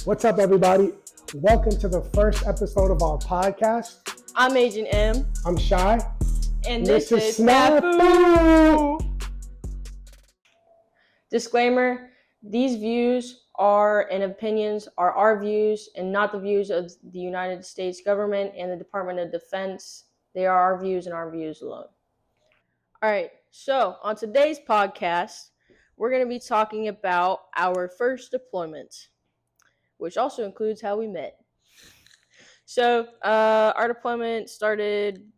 What's up, everybody? Welcome to the first episode of our podcast. I'm Agent M. I'm Shy. And this is Snafu. Disclaimer, these views and opinions are our views and not the views of the United States government and the Department of Defense. They are our views and our views alone. All right, so on today's podcast, we're going to be talking about our first deployment, which also includes how we met. So our deployment started,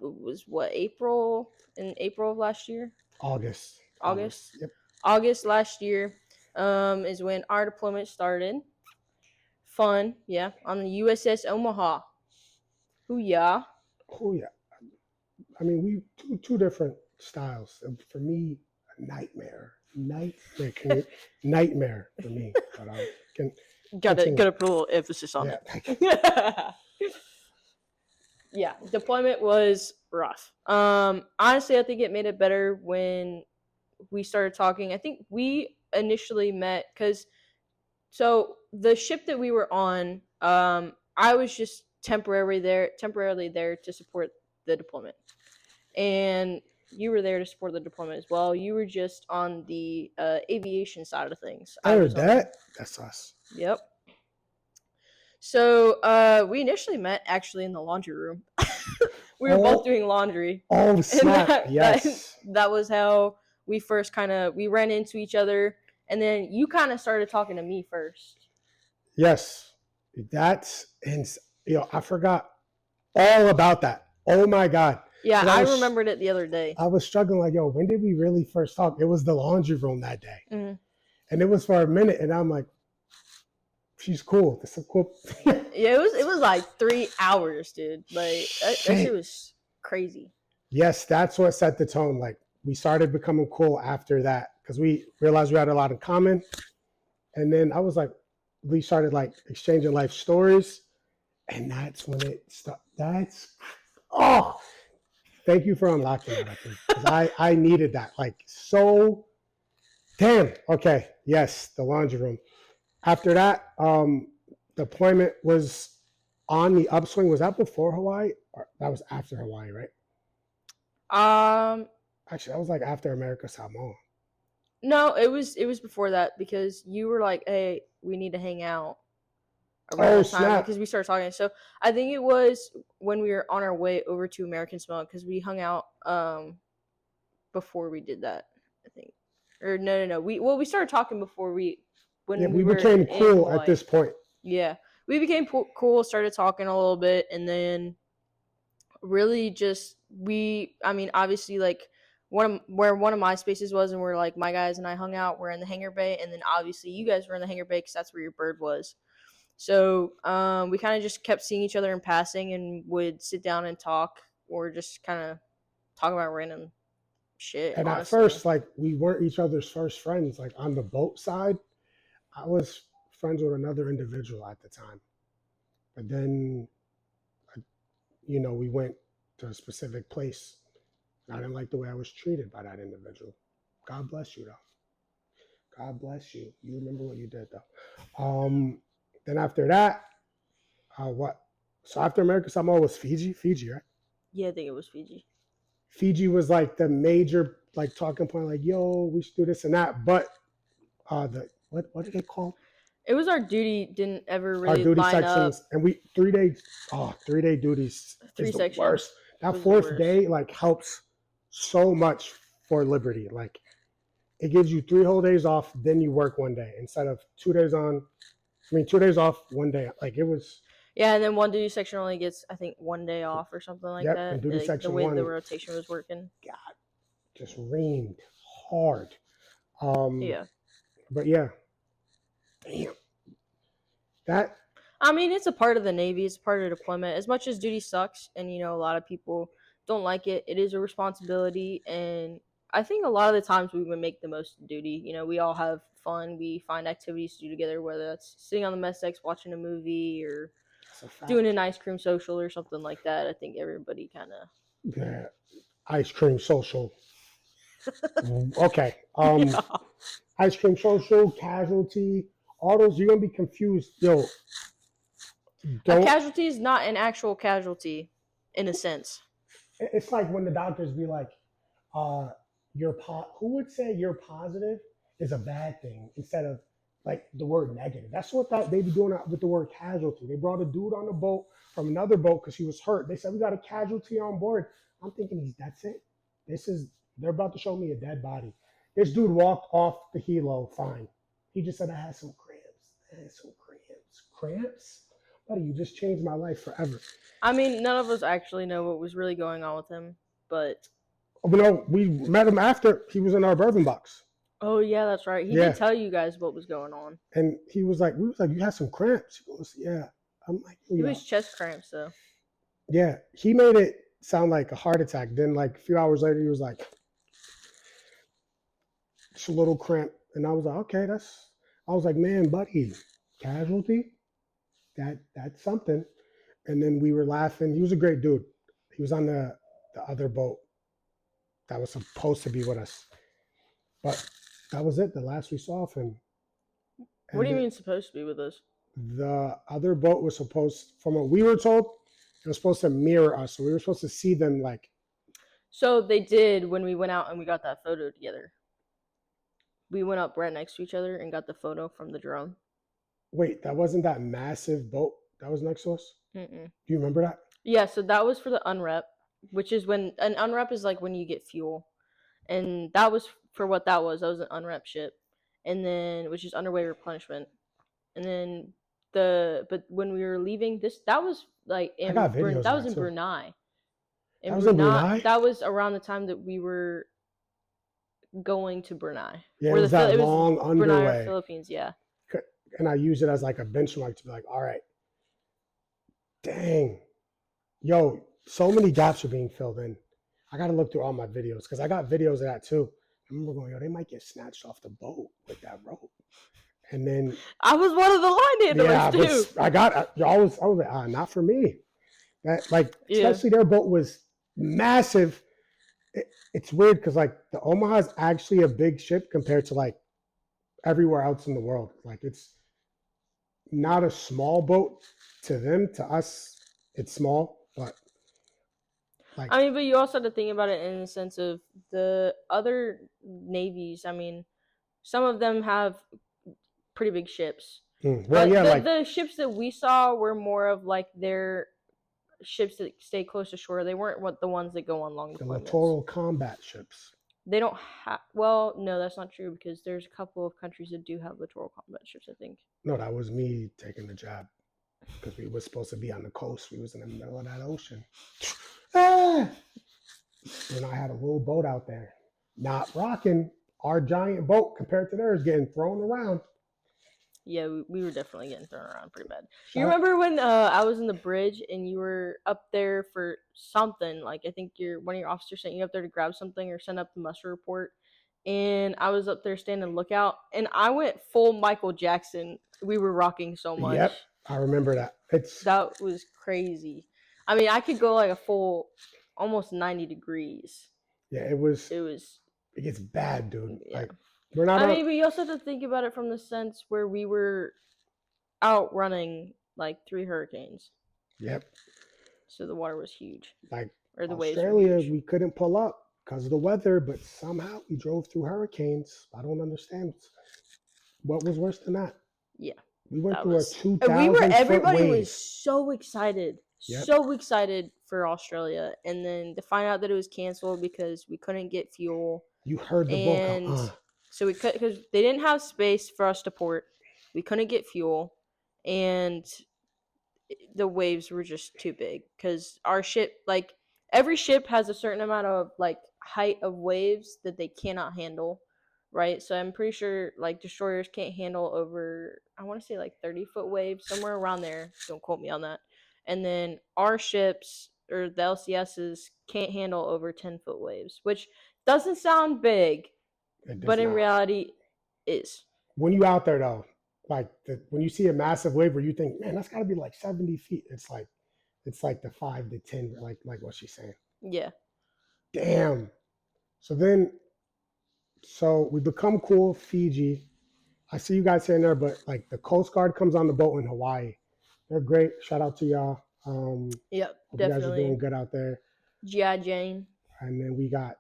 April of last year? August. Yep. August last year is when our deployment started. Fun, yeah, on the USS Omaha. Hoo-yah. I mean, we two different styles. For me, a nightmare for me. But gotta put a little emphasis on it. Yeah, deployment was rough. Honestly, I think it made it better when we started talking. I think we initially met so the ship that we were on, I was just temporarily there to support the deployment, and you were there to support the deployment as well. You were just on the aviation side of things. That's us. Yep. So we initially met actually in the laundry room. We were both doing laundry. Oh, snap. Yes. That was how we first we ran into each other, and then you kind of started talking to me first. Yes. I forgot all about that. Oh my God. Yeah, I remembered it the other day. I was struggling when did we really first talk? It was the laundry room that day. Mm-hmm. And it was for a minute, and I'm like, she's cool. This is cool. Yeah, it was like 3 hours, dude. Like that shit was crazy. Yes, that's what set the tone. Like we started becoming cool after that because we realized we had a lot in common. And then I was like, we started exchanging life stories, and that's when it started. Thank you for unlocking that. I think because I needed that. Damn. Okay. Yes, the laundry room. After that, deployment was on the upswing. Was that before Hawaii? Or that was after Hawaii, right? Actually, that was after America Samoa. No, it was before that because you were like, "Hey, we need to hang out." Around that time snap. Because we started talking. So I think it was when we were on our way over to American Samoa because we hung out before we did that. I think, or no. We started talking before we became cool at this point. Yeah, we became cool, started talking a little bit, and then really just obviously where one of my spaces was, and where my guys and I hung out, we're in the hangar bay, and then obviously you guys were in the hangar bay because that's where your bird was. So we kind of just kept seeing each other in passing and would sit down and talk, or just kind of talk about random shit. And honestly. At first, we weren't each other's first friends. On the boat side, I was friends with another individual at the time. But then, we went to a specific place. I didn't like the way I was treated by that individual. God bless you, though. God bless you. You remember what you did, though. Then after that, what? So after America Samoa was Fiji, right? Yeah, I think it was Fiji. Fiji was the major talking point, yo, we should do this and that. But what did they call? It was our duty didn't ever really our duty line sections, up. And we 3-day duties. Three is the sections. Worst. That fourth day helps so much for liberty. It gives you 3 whole days off, then you work one day instead of 2 days on. 2 days off, 1 day. It was. Yeah, and then one duty section only gets, I think, 1 day off or something like that. And duty section the way 1, the rotation was working. God, just rained hard. Yeah. But yeah. Damn. That. It's a part of the Navy. It's a part of the deployment. As much as duty sucks, and a lot of people don't like it, it is a responsibility, and I think a lot of the times we would make the most of duty. We all have fun. We find activities to do together, whether that's sitting on the mess decks, watching a movie, or doing an ice cream social or something like that. I think everybody kind of. Yeah, ice cream social. Okay. Yeah. Ice cream social, casualty. all those, you're gonna be confused. Yo, a casualty is not an actual casualty, in a sense. It's like when the doctors be like, who would say you're positive is a bad thing instead of like the word negative. That's what they be doing with the word casualty. They brought a dude on the boat from another boat because he was hurt. They said we got a casualty on board. I'm thinking that's it. They're about to show me a dead body. This dude walked off the helo fine. He just said I had some cramps. Cramps? Buddy, you just changed my life forever. I mean, none of us actually know what was really going on with him, but we met him after he was in our bourbon box. Oh yeah, that's right. He did tell you guys what was going on. And we was like, you had some cramps. He goes, yeah. I'm like, it was chest cramps though. Yeah, he made it sound like a heart attack. Then like a few hours later, he was like, it's a little cramp, and I was like, okay, I was like, man, buddy, casualty, that's something. And then we were laughing. He was a great dude. He was on the other boat that was supposed to be with us, but that was it. The last we saw of him. What do you mean supposed to be with us? The other boat was supposed, from what we were told, it was supposed to mirror us. So we were supposed to see them like. So they did when we went out and we got that photo together. We went up right next to each other and got the photo from the drone. Wait, that wasn't that massive boat that was next to us? Mm-mm. Do you remember that? Yeah, so that was for the unrep, which is when an unrep is like when you get fuel. And that was for what that was. That was an unrep ship. And then, which is underway replenishment. And then but when we were leaving, that was like in Brunei. That was in Brunei? That was around the time that we were going to Brunei. Yeah, it was that long underway. Brunei or Philippines, yeah. And I use it as like a benchmark to be like, all right, dang, yo, so many gaps are being filled in. I got to look through all my videos because I got videos of that too. I remember going, yo, they might get snatched off the boat with that rope. And then I was one of the line handlers too. I was like, not for me. That especially their boat was massive. It's weird because like the Omaha is actually a big ship compared to like everywhere else in the world. Like it's not a small boat to them. To us, it's small, but like I mean, but you also have to think about it in the sense of the other navies. I mean, some of them have pretty big ships. Well, but the ships that we saw were more of like their ships that stay close to shore. They weren't the ones that go on long deployments. The littoral combat ships. They don't have. Well, no, that's not true because there's a couple of countries that do have littoral combat ships. I think. No, that was me taking the jab because we were supposed to be on the coast. We was in the middle of that ocean. And I had a little boat out there, not rocking. Our giant boat compared to theirs getting thrown around. Yeah, we were definitely getting thrown around pretty bad. Do you remember when I was in the bridge and you were up there for something? Like I think one of your officers sent you up there to grab something or send up the muster report. And I was up there standing lookout, and I went full Michael Jackson. We were rocking so much. Yep, I remember that. That was crazy. I mean, I could go like a full, almost 90 degrees. Yeah, it was. It gets bad, dude. Yeah. Like we're not. I mean, but you also have to think about it from the sense where we were outrunning like 3 hurricanes. Yep. So the water was huge. Like or the Australia, waves were huge. We couldn't pull up because of the weather, but somehow we drove through hurricanes. I don't understand. What was worse than that? Yeah. We went through a 2,000 everybody wave. Was so excited. Yep. So excited for Australia. And then to find out that it was canceled because we couldn't get fuel. You heard the book. So we could, because they didn't have space for us to port. We couldn't get fuel. And the waves were just too big. Because our ship, like, every ship has a certain amount of, like, height of waves that they cannot handle. Right? So I'm pretty sure, like, destroyers can't handle over, I want to say, like, 30-foot waves. Somewhere around there. Don't quote me on that. And then our ships, or the LCSs, can't handle over 10-foot waves. Which doesn't sound big. But in reality, is. When you out there though, like when you see a massive wave where you think, man, that's got to be like 70 feet. It's like the 5 to 10, like what she's saying. Yeah. Damn. So we become cool, Fiji. I see you guys saying there, but like the Coast Guard comes on the boat in Hawaii. They're great. Shout out to y'all. Yep, Hope you guys are definitely. doing good out there. G.I. Jane. And then we got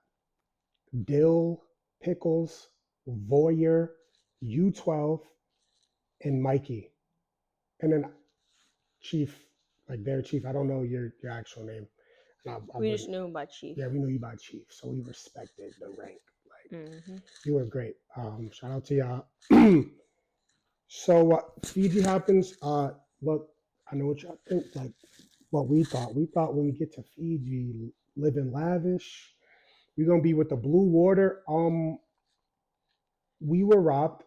Dill, Pickles, Voyeur, U12, and Mikey. And then Chief, like their Chief. I don't know your actual name. We just knew him by Chief. Yeah, we knew you by Chief, so we respected the rank. Like you were great. Shout out to y'all. So Fiji happens. Look, I know what y'all think. Like what we thought. We thought when we get to Fiji, living lavish, we're gonna be with the blue water. We were robbed.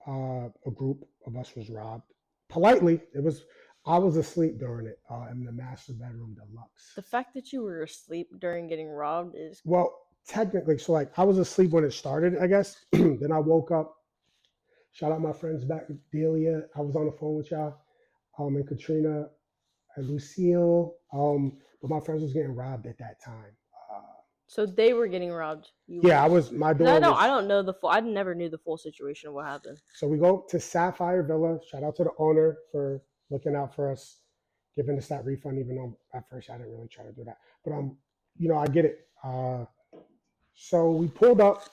A group of us was robbed. Politely, it was. I was asleep during it in the master bedroom deluxe. The fact that you were asleep during getting robbed is well, technically. So like, I was asleep when it started, I guess. Then I woke up. Shout out my friends back, Delia. I was on the phone with y'all, and Katrina and Lucille. But my friends was getting robbed at that time. So they were getting robbed. Yeah, I was. My door. I don't know the full. I never knew the full situation of what happened. So we go to Sapphire Villa. Shout out to the owner for looking out for us, giving us that refund. Even though at first I didn't really try to do that, but I get it. So we pulled up.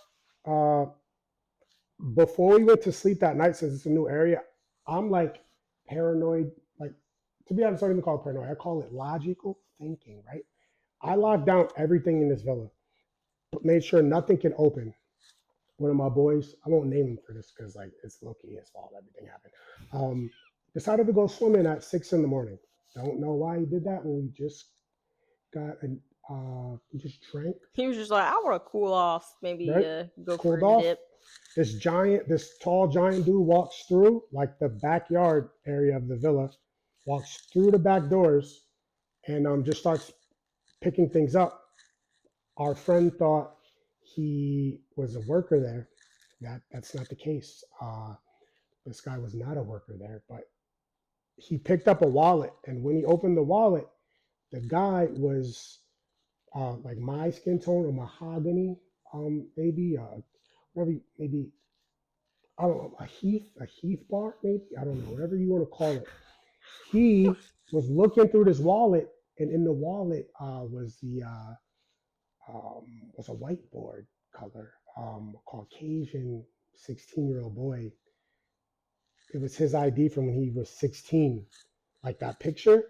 Before we went to sleep that night, since it's a new area, I'm like paranoid. Like, to be honest, I don't even call it paranoid. I call it logical thinking, right? I locked down everything in this villa, but made sure nothing can open. One of my boys, I won't name him for this because like it's low-key his fault. Everything happened. Decided to go swimming at 6 in the morning. Don't know why he did that when we just got we just drank. He was just like, I want to cool off, maybe right? Go for a dip. This tall giant dude walks through like the backyard area of the villa, walks through the back doors, and just starts picking things up. Our friend thought he was a worker there. That's not the case. This guy was not a worker there, but he picked up a wallet, and when he opened the wallet, the guy was like my skin tone or mahogany, maybe maybe I don't know, a Heath bar, maybe, I don't know, whatever you want to call it. He was looking through this wallet, and in the wallet was a whiteboard color, Caucasian 16-year-old boy. It was his ID from when he was 16. Like that picture,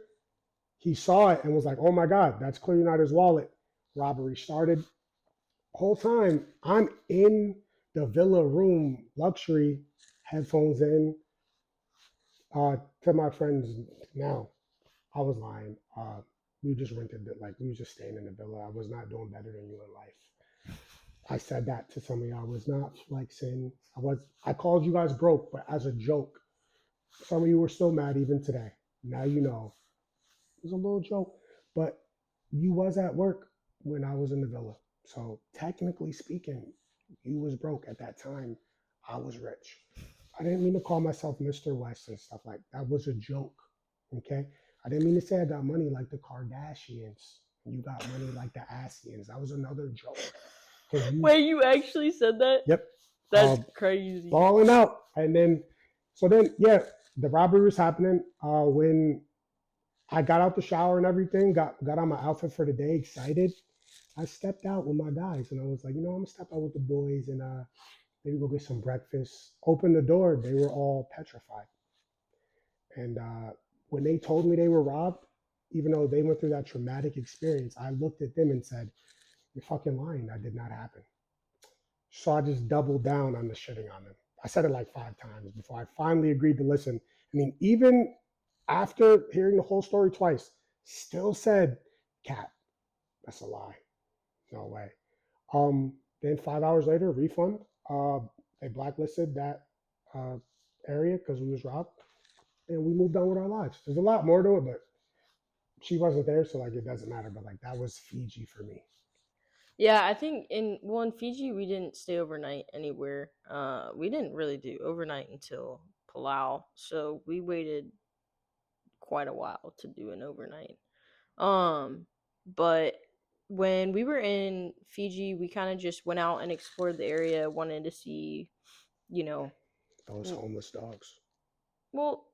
he saw it and was like, "Oh my God, that's clearly not his wallet." Robbery started. Whole time I'm in the villa room, luxury, headphones in. To my friends now, I was lying. We just rented it, like we was just staying in the villa. I was not doing better than you in life. I said that to some of y'all. I was not flexing. I called you guys broke, but as a joke. Some of you were still mad even today. Now you know. It was a little joke. But you was at work when I was in the villa. So technically speaking, you was broke at that time. I was rich. I didn't mean to call myself Mr. West and stuff like that. Was a joke. Okay? I didn't mean to say I got money like the Kardashians. You got money like the Asians. That was another joke. Wait, you actually said that? Yep. That's crazy. Balling out. And then, yeah, the robbery was happening. When I got out the shower and everything, got on my outfit for the day, excited. I stepped out with my guys and I was like, I'm gonna step out with the boys and maybe go get some breakfast. Open the door, they were all petrified. And when they told me they were robbed, even though they went through that traumatic experience, I looked at them and said, "You're fucking lying. That did not happen." So I just doubled down on the shitting on them. I said it like 5 times before I finally agreed to listen. I mean, even after hearing the whole story twice, still said, "Cat, that's a lie. No way." Then 5 hours later, refund. They blacklisted that area because we was robbed, and we moved on with our lives. There's a lot more to it, but she wasn't there, so like it doesn't matter. But like that was Fiji for me. Yeah, I think in Fiji we didn't stay overnight anywhere. We didn't really do overnight until Palau, so we waited quite a while to do an overnight. But when we were in Fiji, we kind of just went out and explored the area, wanted to see, Those homeless dogs. Well,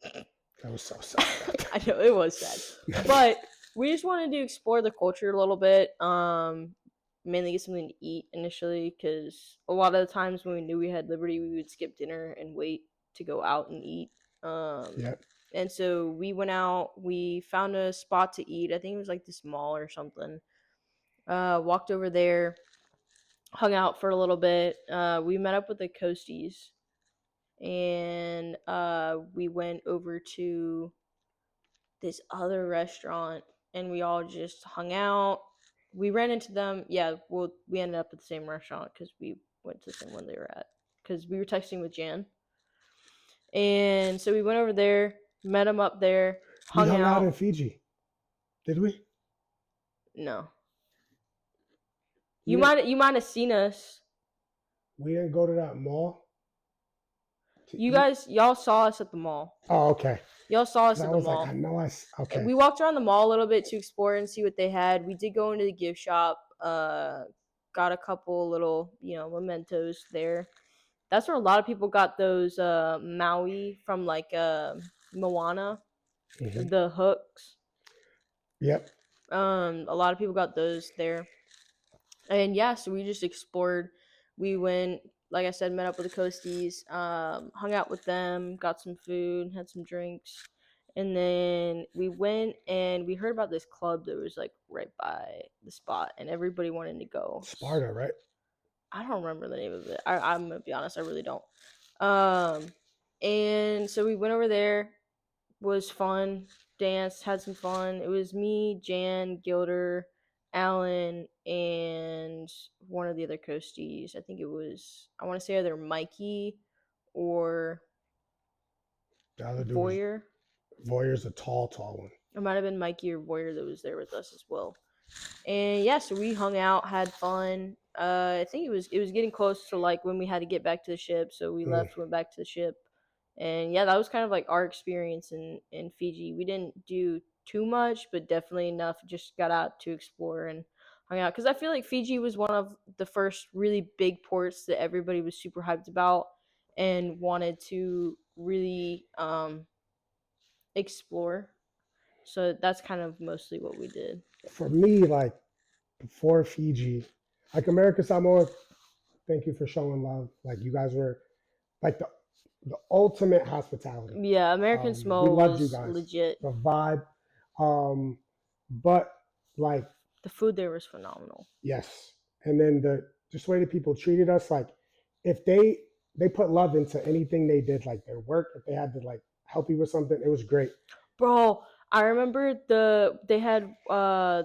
that was so sad. I know it was sad, but we just wanted to explore the culture a little bit. Mainly get something to eat initially, because a lot of the times when we knew we had liberty, we would skip dinner and wait to go out and eat. Yep. And so we went out. We found a spot to eat. I think it was like this mall or something. Walked over there, hung out for a little bit. We met up with the Coasties, and we went over to this other restaurant, and we all just hung out. We ran into them. Yeah, well, we ended up at the same restaurant because we went to the same one they were at, because we were texting with Jan. And so we went over there, met them up there, hung out in Fiji. Did we? No. You might have seen us. We didn't go to that mall. Y'all saw us at the mall. Oh, okay. Y'all saw us at the mall. Like, I know okay. We walked around the mall a little bit to explore and see what they had. We did go into the gift shop. Got a couple little, mementos there. That's where a lot of people got those Maui from like Moana, the hooks. Yep. A lot of people got those there. And yeah, so we just explored. We went, like I said, met up with the Coasties, hung out with them, got some food, had some drinks. And then we went and we heard about this club that was like right by the spot, and everybody wanted to go. Sparta, right? I don't remember the name of it. I'm gonna be honest, I really don't. And so we went over there. Was fun. Danced, had some fun. It was me, Jan, Gilder, Alan, and one of the other Coasties. I think it was, I want to say either Mikey or the other dude Voyer. Voyer's a tall one. It might have been Mikey or Voyer that was there with us as well. And yeah, so we hung out, had fun. I think it was getting close to like when we had to get back to the ship, so we left, went back to the ship. And yeah, that was kind of like our experience in Fiji. We didn't do too much, but definitely enough. Just got out to explore and hung out, because I feel like Fiji was one of the first really big ports that everybody was super hyped about and wanted to really explore. So that's kind of mostly what we did. For me, like before Fiji, like America Samoa, thank you for showing love. Like you guys were like the ultimate hospitality. Yeah, American Samoa was you guys. Legit. The vibe. But like the food there was phenomenal. Yes. And then the just way that people treated us, like if they put love into anything they did, like their work, if they had to like help you with something, it was great. Bro, I remember they had I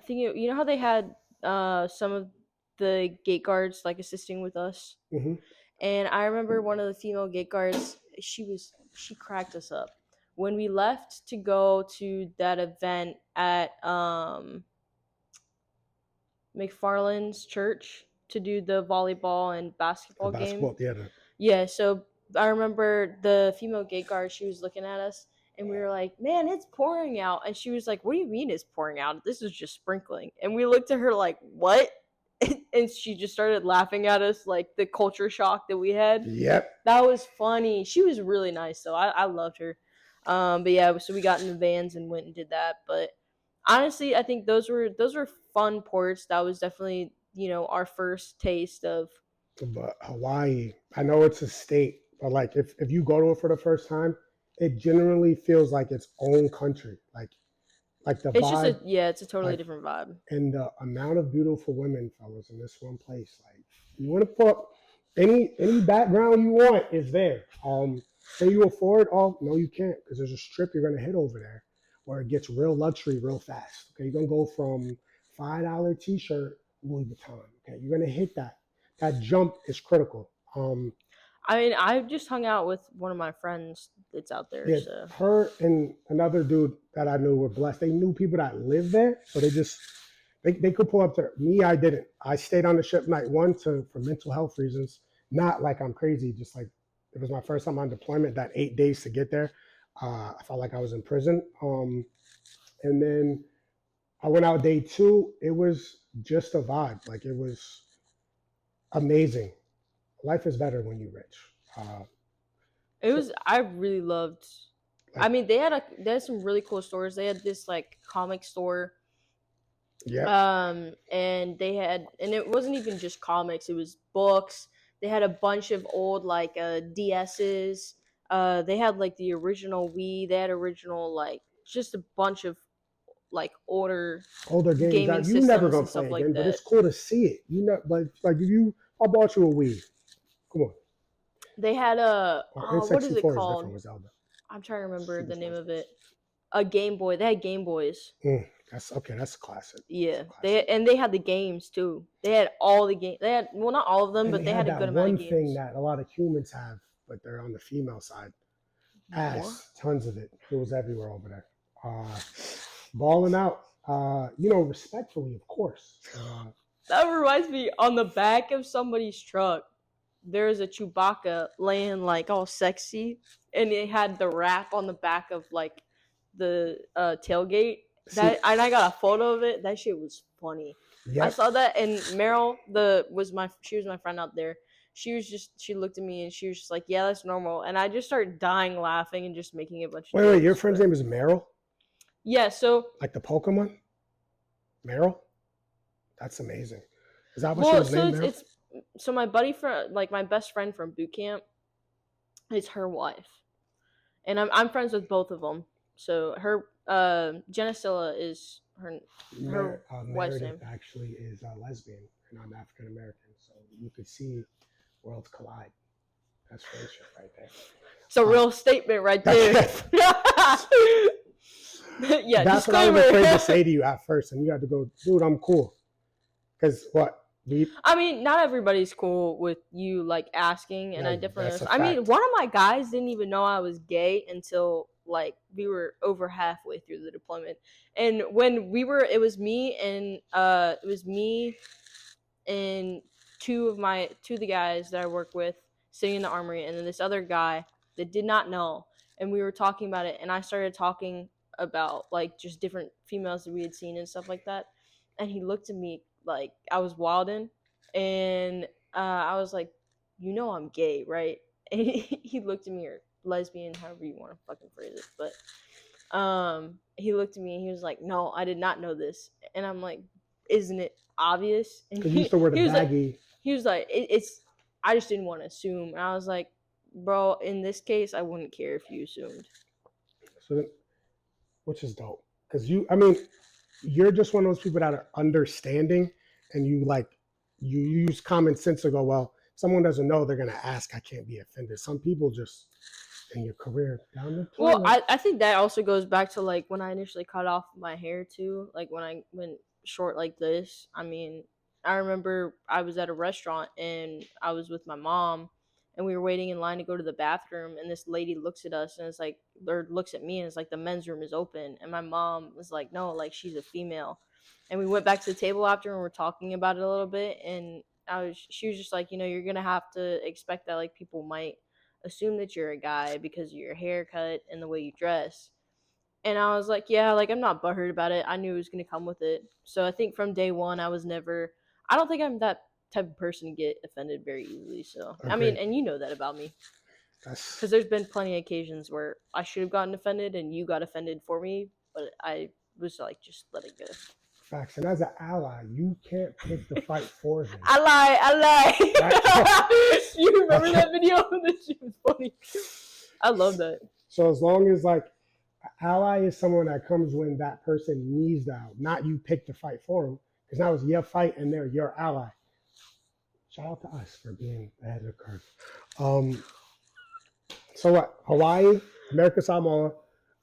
think you know how they had some of the gate guards like assisting with us. And I remember one of the female gate guards, she cracked us up when we left to go to that event at McFarland's church to do the volleyball and basketball game. Yeah, so I remember the female gate guard, she was looking at us, and we were like, man, it's pouring out. And she was like, what do you mean it's pouring out? This is just sprinkling. And we looked at her like, what? And she just started laughing at us, like the culture shock that we had. Yep. That was funny. She was really nice, though. I loved her. But yeah, so we got in the vans and went and did that. But honestly, I think those were fun ports. That was definitely, our first taste of. But Hawaii, I know it's a state, but like if you go to it for the first time, it generally feels like its own country. Like the it's vibe. It's a totally different vibe. And the amount of beautiful women, fellas, in this one place. Like you want to put any background you want is there. Say you afford, no, you can't, because there's a strip you're gonna hit over there where it gets real luxury real fast. Okay, you're gonna go from $5 t-shirt Louis Vuitton. Okay, you're gonna hit that. That jump is critical. I mean, I just hung out with one of my friends that's out there. Yeah, so. Her and another dude that I knew were blessed. They knew people that lived there, so they could pull up there. Me, I didn't. I stayed on the ship night one for mental health reasons. Not like I'm crazy, just like it was my first time on deployment. That 8 days to get there, I felt like I was in prison. And then I went out day 2. It was just a vibe. Like it was amazing. Life is better when you're rich. I really loved. Like, I mean, they had some really cool stores. They had this like comic store. yeah. And it wasn't even just comics. It was books. They had a bunch of old like DSs. They had like the original Wii. They had original like just a bunch of like older games gaming that you never systems gonna and stuff play like again, but that. it's cool to see it. You know, like if you, I bought you a Wii. Come on. They had Or what is it N64 is different called? with Zelda. I'm trying to remember the name 64. of it. A Game Boy. They had Game Boys. That's okay. That's a classic. Yeah, classic. they had the games too. They had all the games. They had not all of them, but they had a that good amount one of games. thing that a lot of humans have, but they're on the female side. Tons of it. It was everywhere over there. Balling out. Respectfully, of course. That reminds me, on the back of somebody's truck, there's a Chewbacca laying like all sexy, and it had the wrap on the back of like the tailgate. And I got a photo of it. That shit was funny. Yep. I saw that, and Meryl she was my friend out there. She looked at me and she was just like, "Yeah, that's normal." And I just started dying laughing and just making a bunch of. Wait, your friend's name is Meryl? Yeah, so like the Pokemon, Meryl. That's amazing. Is that what she was named? So my buddy my best friend from boot camp, is her wife, and I'm friends with both of them. So her Genesilla is her wife's name. Actually is a lesbian, and I'm African American, so you could see worlds collide. That's friendship right there. It's a real statement right there. Yeah, that's what I was afraid to say to you at first, and you had to go, dude, I'm cool. Because what? I mean, not everybody's cool with you like asking, and I definitely understand. I mean, one of my guys didn't even know I was gay until like we were over halfway through the deployment, and when it was me and two of the guys that I work with sitting in the armory, and then this other guy that did not know, and we were talking about it, and I started talking about like just different females that we had seen and stuff like that, and he looked at me like I was wilding, and I was like, I'm gay, right? And he looked at me, or lesbian, however you want to fucking phrase it, but he looked at me and he was like, "No, I did not know this," and I'm like, "Isn't it obvious?" And he used to wear the baggy. He was like, "It's I just didn't want to assume," and I was like, "Bro, in this case, I wouldn't care if you assumed." So, which is dope, because you're just one of those people that are understanding, and you use common sense to go, well, if someone doesn't know, they're gonna ask. I can't be offended. Some people just in your career down the toilet. Well, I think that also goes back to like when I initially cut off my hair too. Like when I went short like this. I mean, I remember I was at a restaurant and I was with my mom, and we were waiting in line to go to the bathroom, and this lady looks at us and it's like, or looks at me and it's like, the men's room is open, and my mom was like, no, like she's a female. And we went back to the table after and we're talking about it a little bit, and she was just like, you're gonna have to expect that like people might assume that you're a guy because of your haircut and the way you dress. And I was like, yeah, like I'm not butthurt about it. I knew it was gonna come with it. So I think from day one I don't think I'm that type of person to get offended very easily. So I mean, and you know that about me, because there's been plenty of occasions where I should have gotten offended and you got offended for me, but I was like, just let it go. Facts. And as an ally, you can't pick the fight for them. I lie. You remember that video? That shit was funny. I love that. So as long as like an ally is someone that comes when that person needs out, not you pick the fight for them, because now it's your fight and they're your ally. Shout out to us for being ahead of the curve. So what? Hawaii, America Samoa,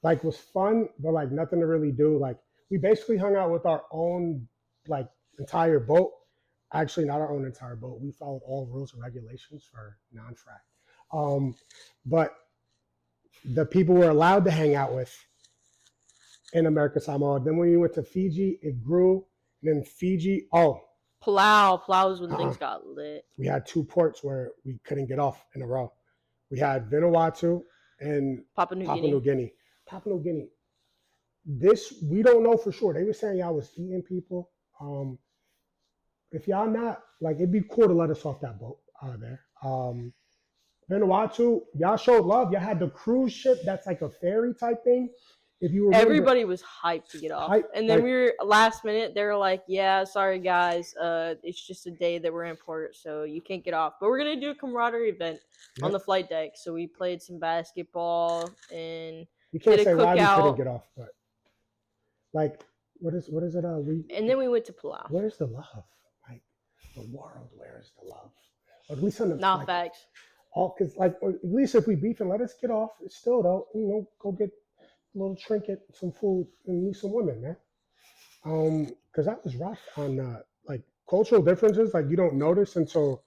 like was fun, but like nothing to really do. Like we basically hung out with our own like entire boat. Actually, not our own entire boat. We followed all rules and regulations for non-frac. But the people we're allowed to hang out with in America Samoa. Then when we went to Fiji, it grew. And then Fiji, Palau was when things got lit. We had 2 ports where we couldn't get off in a row. We had Vanuatu and Papua New Guinea. Papua New Guinea. This, we don't know for sure. They were saying y'all was eating people. If y'all not, like, it'd be cool to let us off that boat out of there. Vanuatu, y'all showed love. Y'all had the cruise ship that's like a ferry type thing. If you remember, everybody was hyped to get off, and then we were last minute. They were like, "Yeah, sorry guys, it's just a day that we're in port, so you can't get off. But we're gonna do a camaraderie event on the flight deck." So we played some basketball and we can't did a say why we couldn't cookout. get off, but like, what is it? And then we went to Palau. Where's the love? Like the world, where is the love? Or at least on the not facts. All because like at least if we beef and let us get off, it's still though, go get a little trinket, some food, and meet some women, man. Because that was rough on like cultural differences. Like you don't notice until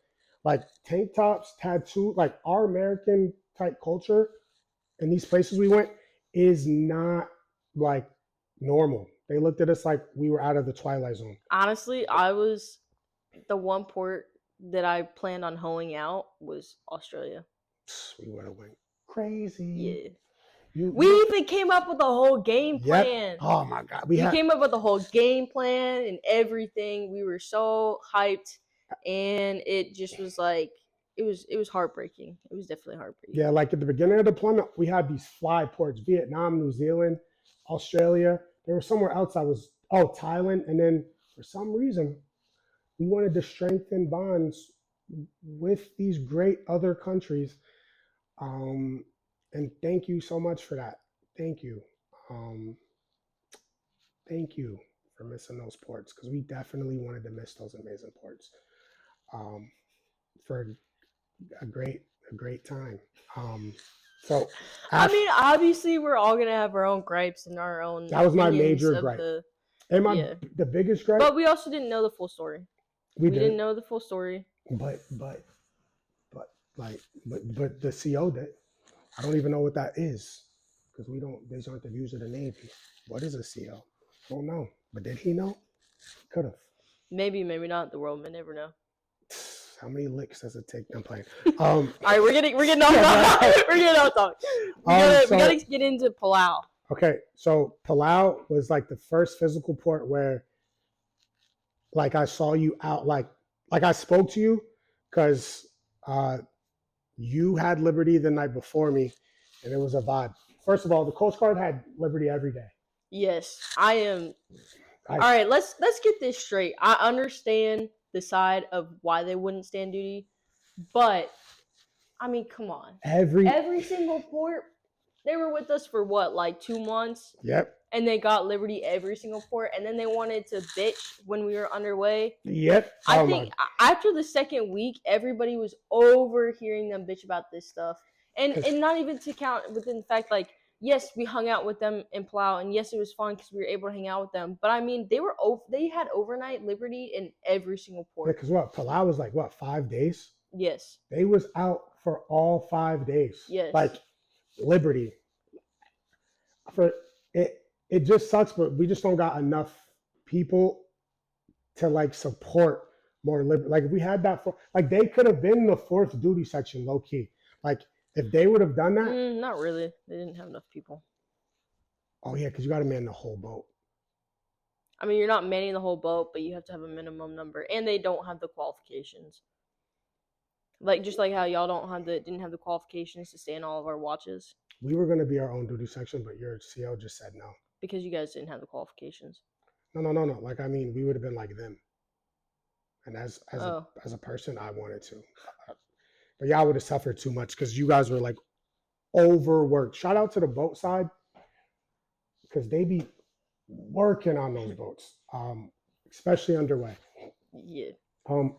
like tank tops, tattoo, like our American type culture in these places we went is not like normal. They looked at us like we were out of the Twilight Zone. Honestly, I was the one port that I planned on hoeing out was Australia. We would have went crazy. Yeah. We even came up with a whole game plan. Oh my god, we came up with a whole game plan and everything. We were so hyped, and it just was like it was heartbreaking. It was definitely heartbreaking. Yeah, like at the beginning of the deployment, we had these fly ports: Vietnam, New Zealand, Australia. There was somewhere else. Thailand, and then for some reason, we wanted to strengthen bonds with these great other countries. And thank you so much for that. Thank you. Thank you for missing those ports because we definitely wanted to miss those amazing ports for a great time. So I mean, obviously, we're all gonna have our own gripes and our own. That was my major gripe. The biggest gripe. But we also didn't know the full story. We didn't know the full story. But the CO did. I don't even know what that is because these aren't the views of the Navy. What is a CO? I don't know. But did he know? Could have. Maybe not. The world may never know. How many licks does it take? I'm playing. All right, we're getting off topic. We're getting off topic. We gotta get into Palau. Okay, so Palau was like the first physical port where like I saw you out, like I spoke to you because you had Liberty the night before me, and it was a vibe. First of all, the Coast Guard had Liberty every day. Yes, I am. All right, let's get this straight. I understand the side of why they wouldn't stand duty, but I mean, come on. Every single port, they were with us for what, like 2 months? Yep. And they got Liberty every single port, and then they wanted to bitch when we were underway. Yep. I think after the second week, everybody was overhearing them bitch about this stuff. And not even to count within the fact, like, yes, we hung out with them in Palau, and yes, it was fun because we were able to hang out with them. But I mean, they had overnight Liberty in every single port. Yeah, because Palau was like, 5 days? Yes. They was out for all 5 days. Yes. Like, Liberty. It just sucks, but we just don't got enough people to like support more Liberty. Like if we had that, like they could have been the fourth duty section, low key. Like if they would have done that. Not really. They didn't have enough people. Oh yeah, because you got to man the whole boat. I mean, you're not manning the whole boat, but you have to have a minimum number, and they don't have the qualifications. Like just like how y'all didn't have the qualifications to stay in all of our watches. We were gonna be our own duty section, but your CO just said no. Because you guys didn't have the qualifications. No. Like I mean, we would have been like them. And as a person, I wanted to, but y'all would have suffered too much because you guys were like overworked. Shout out to the boat side because they be working on those boats, especially underway. Yeah.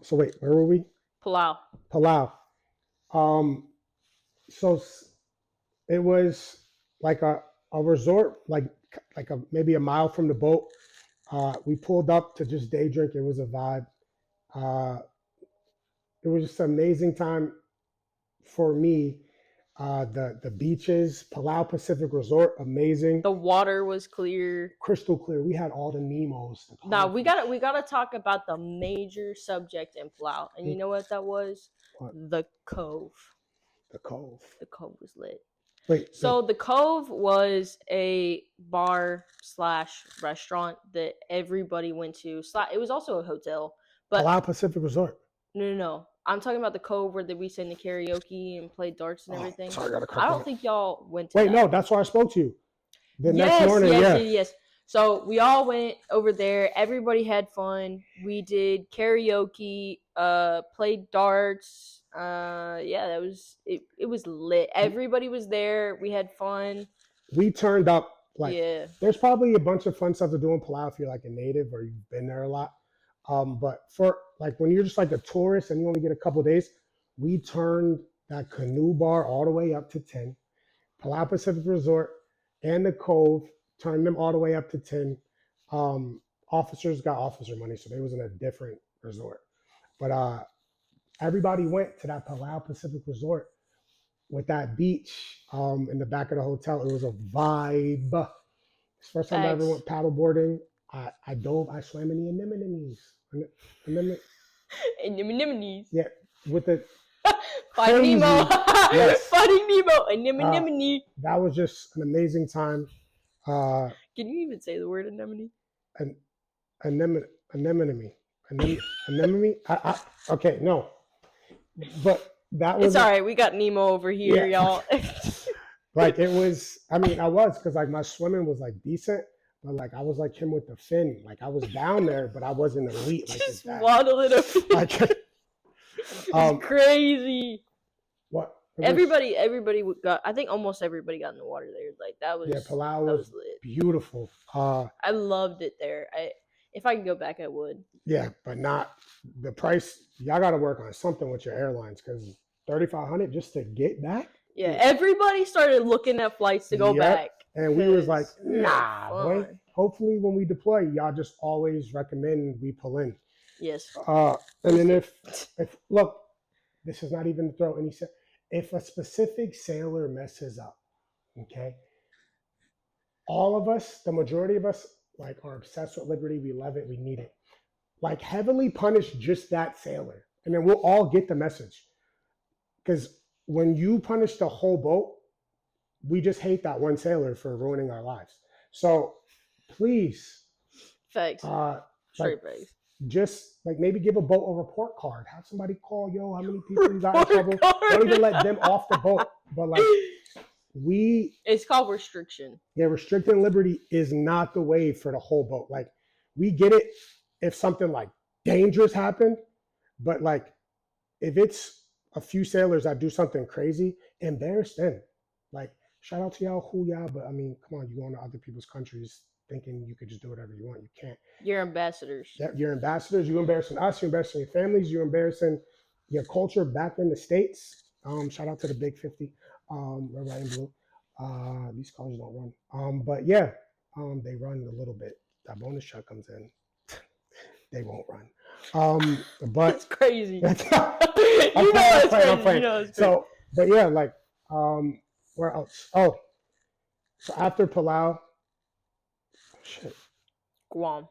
So wait, where were we? Palau. So it was like a resort, like maybe a mile from the boat. We pulled up to just day drink. It was a vibe. It was just an amazing time for me. The beaches, Palau Pacific Resort, amazing. The water was clear, crystal clear. We had all the Nemos. Now we gotta talk about the major subject in Palau, and you know what that was? What? The Cove. The Cove. The Cove was lit. Wait. So the Cove was a bar/restaurant that everybody went to. It was also a hotel. But Palau Pacific Resort. No. I'm talking about the cove where we sang the karaoke and played darts and everything. Sorry, I got a I don't think y'all went to Wait, that. no, that's why I spoke to you. The next morning, yes. So we all went over there. Everybody had fun. We did karaoke, played darts. That was it. It was lit. Everybody was there. We had fun. We turned up. There's probably a bunch of fun stuff to do in Palau if you're like a native or you've been there a lot. But for like when you're just like a tourist and you only get a couple of days, we turned that canoe bar all the way up to 10. Palau Pacific Resort and the Cove turned them all the way up to 10. Officers got officer money, so they was in a different resort. But everybody went to that Palau Pacific Resort with that beach in the back of the hotel. It was a vibe. It's the first time I ever went paddleboarding. I dove, I swam in the anemones. Anemones. Yeah, with the Finding Nemo. Yes. Finding Nemo. Anemone. That was just an amazing time. Can you even say the word anemone? Anemone. Okay, no. But that was. It's all right. We got Nemo over here, y'all. Like it was. I mean, I was because like my swimming was like decent, but like I was like him with the fin. Like I was down there, but I wasn't elite. Like just waddling up. Like, it's crazy. What? Everybody got. I think almost everybody got in the water there. Like that was. Yeah, Palau was lit. Beautiful. I loved it there. If I could go back, I would. Yeah, but not the price. Y'all got to work on something with your airlines because $3,500 just to get back. Yeah, everybody started looking at flights to go back. And we was like, nah, boy. Hopefully when we deploy, y'all just always recommend we pull in. Yes. And then if look, this is not even to throw any. If a specific sailor messes up, okay, all of us, the majority of us, like are obsessed with liberty. We love it. We need it. Like heavily punish just that sailor, and then we'll all get the message. Because when you punish the whole boat, we just hate that one sailor for ruining our lives. So please, facts. Straight facts. Just like maybe give a boat a report card. Have somebody call, yo, how many people you got in trouble? Don't even let them off the boat. But like it's called restriction. Yeah, restricting liberty is not the way for the whole boat. Like we get it if something like dangerous happened, but like if it's a few sailors that do something crazy, embarrass them. Like shout out to y'all, but I mean, come on, you going to other people's countries thinking you could just do whatever you want. You can't. You're ambassadors. Yeah, you're ambassadors. You're embarrassing us. You're embarrassing your families. You're embarrassing your culture back in the States. Shout out to the Big 50, red, white, and blue. These colors don't run. But yeah, they run a little bit. That bonus shot comes in. They won't run. But it's crazy. I'm playing. So, but yeah, like, where else? Oh, so after Palau, shit. Guam.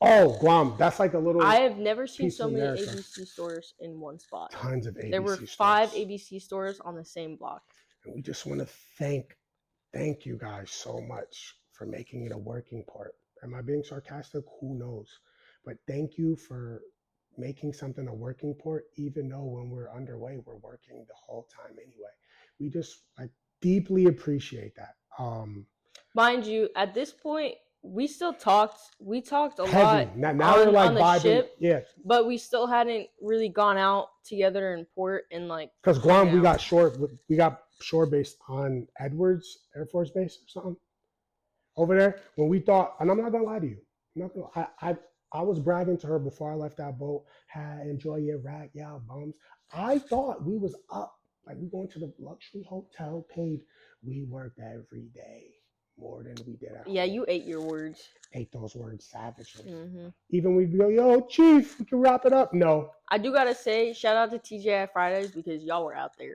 Oh, Guam. That's like a little. I have never seen so many ABC stores in one spot. Tons of ABC. There were 5 ABC stores on the same block. And we just want to thank you guys so much for making it a working port. Am I being sarcastic? Who knows? But thank you for making something a working port, even though when we're underway, we're working the whole time anyway. We just deeply appreciate that. Mind you, at this point, we talked a heavy. lot now we're like on the vibing, ship, yeah. But we still hadn't really gone out together in port and like. Because Guam, we got shore based on Edwards Air Force Base or something over there. When we thought, and I'm not gonna lie to you, I was bragging to her before I left that boat. Enjoy your rack, yeah, bums. I thought we was up, like we going to the luxury hotel, paid. We worked every day. More than we did at home. You ate your words. Ate those words savagely. Mm-hmm. Even we'd go, yo, Chief, we can wrap it up. No. I do gotta say, shout out to TGI Fridays because y'all were out there.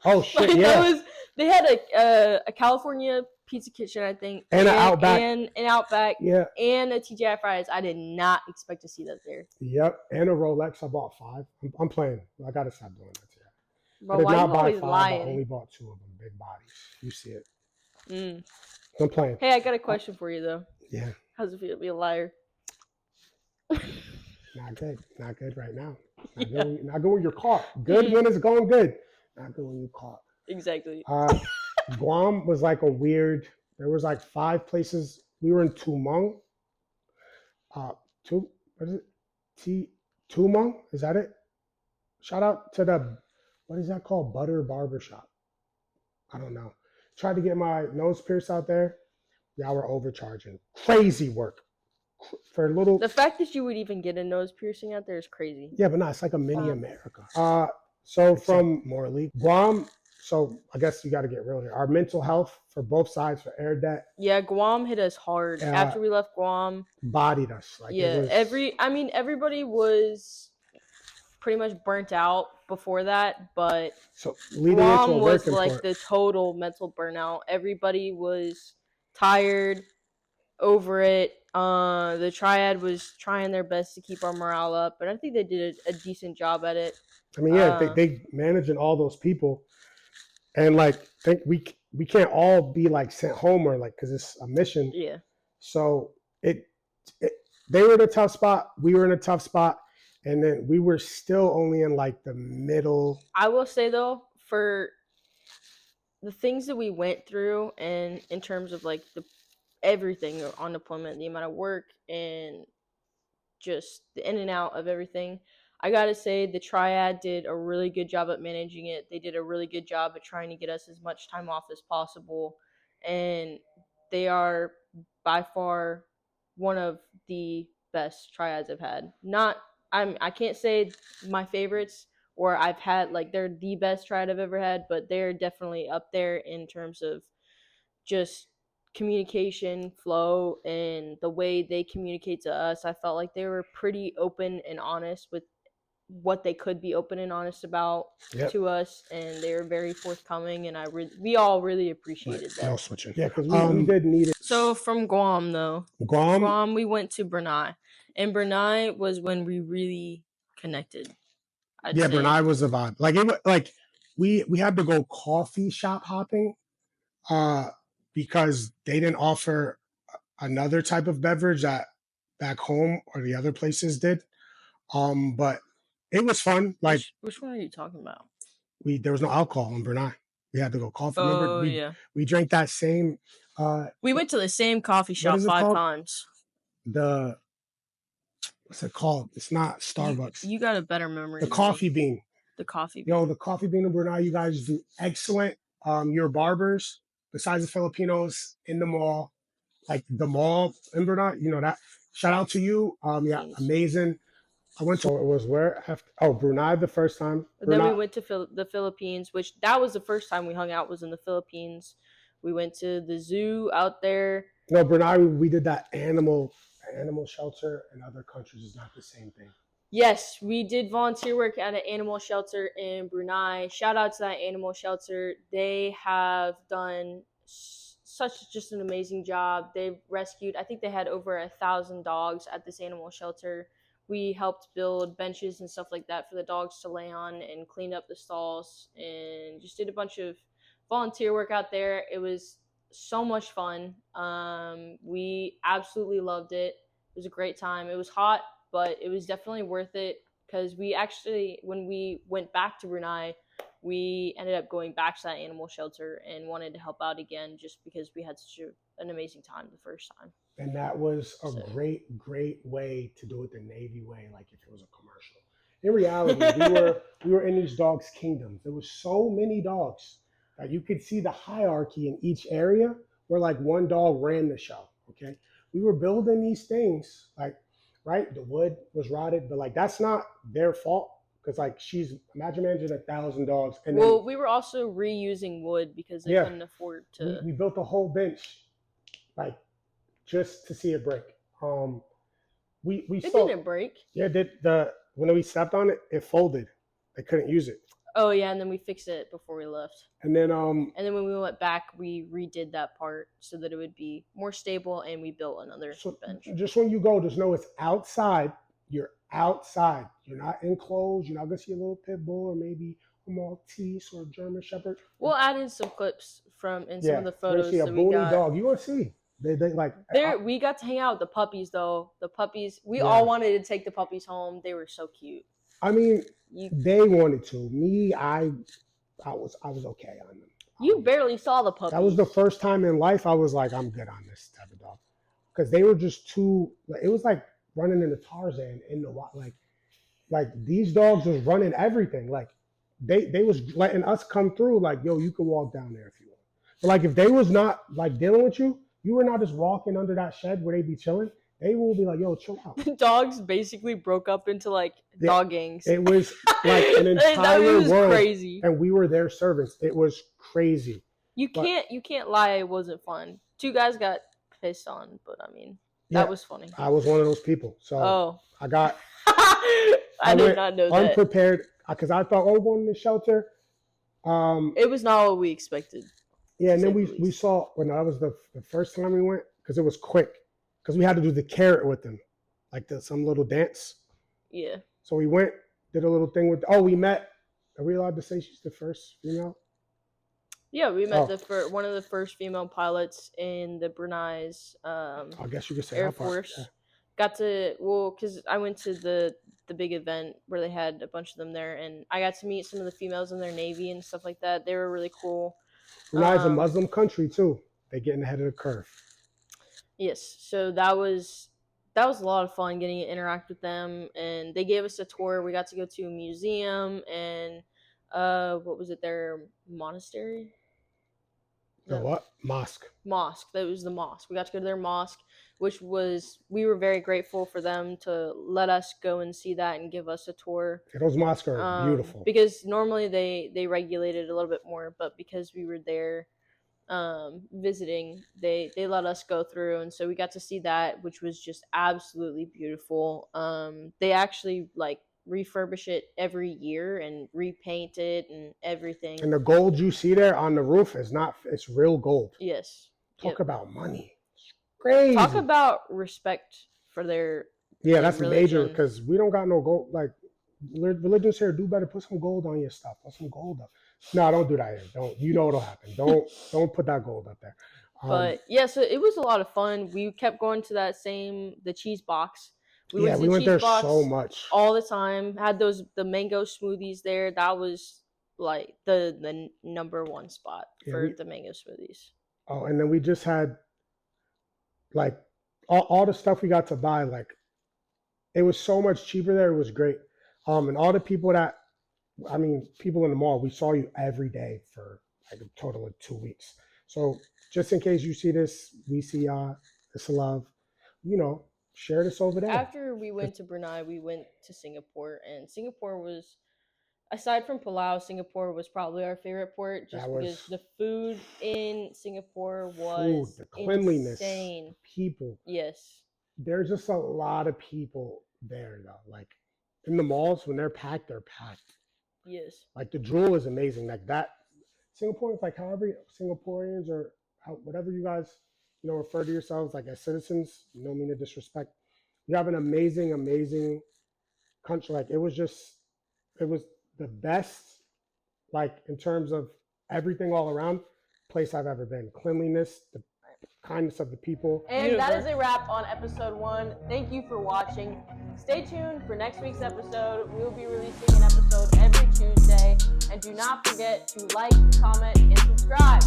Oh shit, yeah. They had a California pizza kitchen, I think, and an Outback, and an Outback, yeah, and a TGI Fridays. I did not expect to see that there. Yep, and a Rolex. I bought 5. I'm playing. I gotta stop doing that. Bro, I did not buy 5. I only bought 2 of them. Big bodies. You see it. I'm playing. Hey, I got a question for you though. Yeah. How's it feel to be a liar? Not good. Not good right now. Yeah. Not good when you're caught. Good when it's going good. Not good when you're caught. Exactly. Guam was like a weird. There was like 5 places. We were in Tumong. What is it? Tumong? Is that it? Shout out to the, what is that called? Butter Barbershop. I don't know. Tried to get my nose pierced out there. Y'all were overcharging. Crazy work for a little. The fact that you would even get a nose piercing out there is crazy. Yeah, but no, it's like a mini America. So from Morley, Guam. So I guess you got to get real here. Our mental health for both sides for air debt. Yeah, Guam hit us hard after we left Guam. Bodied us. Like yeah, everybody was pretty much burnt out before that, but so Guam was like the total mental burnout. Everybody was tired, over it. The triad was trying their best to keep our morale up, but I think they did a decent job at it. I mean, yeah, they managing all those people, and like think we can't all be like sent home or like because it's a mission. Yeah. So they were in a tough spot. We were in a tough spot. And then we were still only in like the middle. I will say though, for the things that we went through and in terms of like everything on deployment, the amount of work and just the in and out of everything, I gotta say the triad did a really good job at managing it. They did a really good job at trying to get us as much time off as possible. And they are by far one of the best triads I've had. I can't say my favorites or I've had like they're the best triad I've ever had, but they're definitely up there in terms of just communication flow and the way they communicate to us. I felt like they were pretty open and honest with what they could be open and honest about to us, and they were very forthcoming, and we all really appreciated that. No switching. Yeah, because we did need it. So from Guam though, Guam we went to Brunei, and Brunei was when we really connected. Brunei was a vibe. Like we had to go coffee shop hopping, because they didn't offer another type of beverage that back home or the other places did. But it was fun. Like which one are you talking about? There was no alcohol in Brunei. We had to go coffee. Remember, we drank that same. We went to the same coffee shop 5 times. What's it called? It's not Starbucks. You got a better memory. The Coffee Bean. The Coffee Bean. Yo, the Coffee Bean in Brunei, you guys do excellent. Your barbers, besides the Filipinos in the mall, like the mall in Brunei, that. Shout out to you. Yeah, amazing. I went to, it was where? Brunei the first time. Then we went to the Philippines, which that was the first time we hung out was in the Philippines. We went to the zoo out there. No, Brunei, we did that animal shelter in other countries is not the same thing. Yes, we did volunteer work at an animal shelter in Brunei. Shout out to that animal shelter. They have done such just an amazing job. They've rescued, I think they had over 1,000 dogs at this animal shelter. We helped build benches and stuff like that for the dogs to lay on and cleaned up the stalls and just did a bunch of volunteer work out there. It was so much fun. We absolutely loved it. It was a great time. It was hot, but it was definitely worth it because we actually, when we went back to Brunei, we ended up going back to that animal shelter and wanted to help out again just because we had such an amazing time the first time. And that was a great way to do it the Navy way, like if it was a commercial. In reality, we were in these dogs' kingdoms. There was so many dogs that you could see the hierarchy in each area where like one dog ran the show. Okay, we were building these things like, right? The wood was rotted, but like that's not their fault because like imagine managing 1,000 dogs. And we were also reusing wood because they couldn't afford to. We built a whole bench, like just to see it break. It didn't break. Yeah, when we stepped on it, it folded. They couldn't use it. Oh yeah, and then we fixed it before we left. And then when we went back, we redid that part so that it would be more stable, and we built another bench. Just when you go, just know it's outside. You're outside. You're not enclosed. You're not gonna see a little pit bull or maybe a Maltese or a German Shepherd. We'll add in some clips from some of the photos. See a bony dog. You want to see? They like. We got to hang out with the puppies though. The puppies. We all wanted to take the puppies home. They were so cute. I mean, they wanted to. Me, I was okay on them. You barely saw the puppies. That was the first time in life I was like, I'm good on this type of dog, because they were just too. It was like running in the Tarzan in the like these dogs was running everything. Like they was letting us come through. Like, yo, you can walk down there if you want. But like if they was not like dealing with you, you were not just walking under that shed where they be chilling. They will be like, yo, chill out. Dogs basically broke up into like dog gangs. It was like an entire world, crazy. And we were their servants. It was crazy. You can't lie. It wasn't fun. 2 guys got pissed on, but I mean that was funny. I was one of those people, so I got. I did not know that. Unprepared because I thought, oh, going to the shelter. It was not what we expected. Yeah, and then we saw that was the first time we went because it was quick because we had to do the carrot with them, like some little dance. Yeah. So we went, did a little thing with. We met. Are we allowed to say she's the first female? Yeah, we met one of the first female pilots in the Brunei's I guess you could say Air Force. Yeah. Got to because I went to the big event where they had a bunch of them there, and I got to meet some of the females in their Navy and stuff like that. They were really cool. Brunei's a Muslim country too. They're getting ahead of the curve. Yes, so that was a lot of fun getting to interact with them, and they gave us a tour. We got to go to a museum and what was it? Their monastery. The what? Mosque. That was the mosque. We got to go to their mosque, which we were very grateful for them to let us go and see that and give us a tour. Yeah, those mosques are beautiful. Because normally they regulate it a little bit more, but because we were there visiting, they let us go through, and so we got to see that, which was just absolutely beautiful. They actually like refurbish it every year and repaint it and everything. And the gold you see there on the roof it's real gold. Yes. Talk about money. It's crazy. Talk about respect for their that's religion. Major because we don't got no gold. Like religions here, do better. Put some gold on your stuff. Put some gold up. No, don't do that here. Don't. You know what'll happen. Don't put that gold up there. But so it was a lot of fun. We kept going to the cheese box. We went there so much all the time. Had the mango smoothies there. That was like the number one spot for the mango smoothies. Oh, and then we just had like all the stuff we got to buy. Like it was so much cheaper there. It was great. And all the people people in the mall, we saw you every day for like a total of 2 weeks. So just in case you see this, we see y'all. It's a love. Share this over there. After we went to Brunei, we went to Singapore, and Singapore was, aside from Palau, Singapore was probably our favorite port, just because the food in Singapore was the cleanliness, insane. People. Yes. There's just a lot of people there, though. Like in the malls, when they're packed, they're packed. Yes. Like the drool is amazing. Like that, Singaporeans, like however Singaporeans or whatever you guys refer to yourselves like as citizens, no mean to disrespect. You have an amazing, amazing country. Like it was the best, like in terms of everything all around, place I've ever been. Cleanliness, the kindness of the people. And that is a wrap on episode 1. Thank you for watching. Stay tuned for next week's episode. We will be releasing an episode every Tuesday. And do not forget to like, comment, and subscribe.